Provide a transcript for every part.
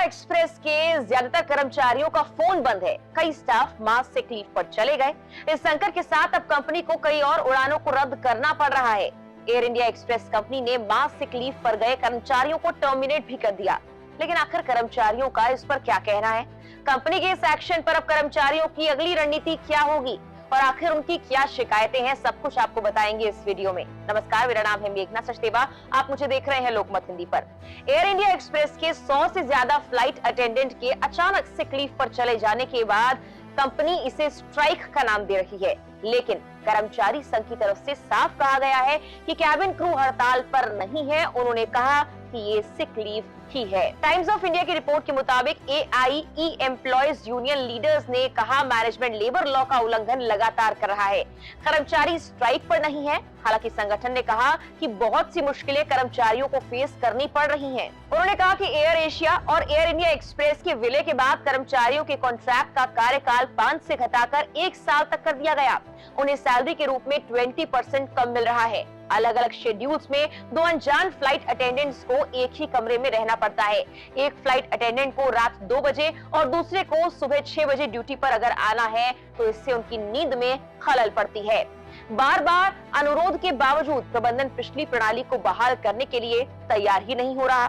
Express के ज्यादातर कर्मचारियों का फोन बंद है। कई स्टाफ मास सिक लीव पर चले गए। इस संकट के साथ अब कंपनी को कई और उड़ानों को रद्द करना पड़ रहा है। एयर इंडिया एक्सप्रेस कंपनी ने मास सिक लीव पर गए कर्मचारियों को टर्मिनेट भी कर दिया। लेकिन आखिर कर्मचारियों का इस पर क्या कहना है? कंपनी के इस एक्शन पर अब कर्मचारियों की अगली रणनीति क्या होगी और आखिर उनकी क्या शिकायतें हैं, सब कुछ आपको बताएंगे इस वीडियो में। नमस्कार, मेरा नाम है मेघना सचदेवा। आप मुझे देख रहे हैं लोकमत हिंदी पर। एयर इंडिया एक्सप्रेस के 100 से ज्यादा फ्लाइट अटेंडेंट के अचानक सिक लीव पर चले जाने के बाद कंपनी इसे स्ट्राइक का नाम दे रही है। लेकिन कर्मचारी संघ की तरफ से साफ कहा गया है कि कैबिन क्रू हड़ताल पर नहीं है। उन्होंने कहा कि ये सिक लीव ही है। टाइम्स ऑफ इंडिया की रिपोर्ट के मुताबिक AIE एम्प्लॉयज यूनियन लीडर्स ने कहा, मैनेजमेंट लेबर लॉ का उल्लंघन लगातार कर रहा है। कर्मचारी स्ट्राइक पर नहीं है। हालांकि संगठन ने कहा कि बहुत सी मुश्किलें कर्मचारियों को फेस करनी पड़ रही हैं। उन्होंने कहा कि एयर एशिया और एयर इंडिया एक्सप्रेस के विलय के बाद कर्मचारियों के कॉन्ट्रैक्ट का कार्यकाल 5 से घटाकर 1 साल तक कर दिया गया। उन्हें सैलरी के रूप में 20% कम मिल रहा है। अलग अलग शेड्यूल्स में 2 अनजान फ्लाइट अटेंडेंट्स को एक ही कमरे में रहना पड़ता है। एक फ्लाइट अटेंडेंट को रात 2 बजे और दूसरे को सुबह 6 बजे ड्यूटी पर अगर आना है तो इससे उनकी नींद में खलल पड़ती है। बार बार अनुरोध के बावजूद प्रबंधन पिछली प्रणाली को बहाल करने के लिए तैयार ही नहीं हो रहा।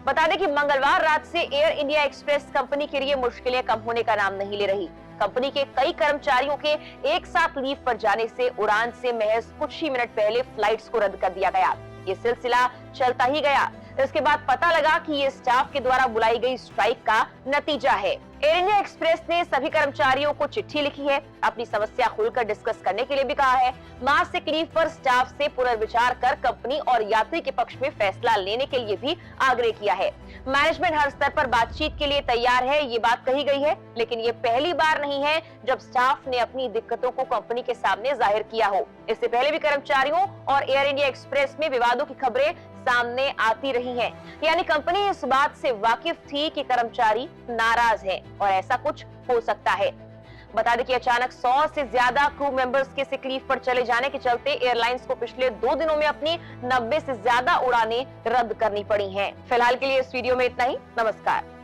बता दें कि मंगलवार रात से एयर इंडिया एक्सप्रेस कंपनी के लिए मुश्किलें कम होने का नाम नहीं ले रही। कंपनी के कई कर्मचारियों के एक साथ लीव पर जाने से उड़ान से महज कुछ ही मिनट पहले फ्लाइट्स को रद्द कर दिया गया। ये सिलसिला चलता ही गया। इसके बाद पता लगा कि ये स्टाफ के द्वारा बुलाई गई स्ट्राइक का नतीजा है। एयर इंडिया एक्सप्रेस ने सभी कर्मचारियों को चिट्ठी लिखी है। अपनी समस्या खुलकर डिस्कस करने के लिए भी कहा है। मास सिक लीव पर स्टाफ से पुनर्विचार कर कंपनी और यात्री के पक्ष में फैसला लेने के लिए भी आग्रह किया है। मैनेजमेंट हर स्तर पर बातचीत के लिए तैयार है, ये बात कही गई है। लेकिन ये पहली बार नहीं है जब स्टाफ ने अपनी दिक्कतों को कंपनी के सामने जाहिर किया हो। इससे पहले भी कर्मचारियों और एयर इंडिया एक्सप्रेस में विवादों की खबरें सामने आती रही हैं। यानी कंपनी इस बात से वाकिफ थी कि कर्मचारी नाराज हैं और ऐसा कुछ हो सकता है। बता दें कि अचानक 100 से ज्यादा क्रू मेंबर्स के सिक लीव पर चले जाने के चलते एयरलाइंस को पिछले 2 दिनों में अपनी 90 से ज्यादा उड़ानें रद्द करनी पड़ी हैं। फिलहाल के लिए इस वीडियो में इतना ही। नमस्कार।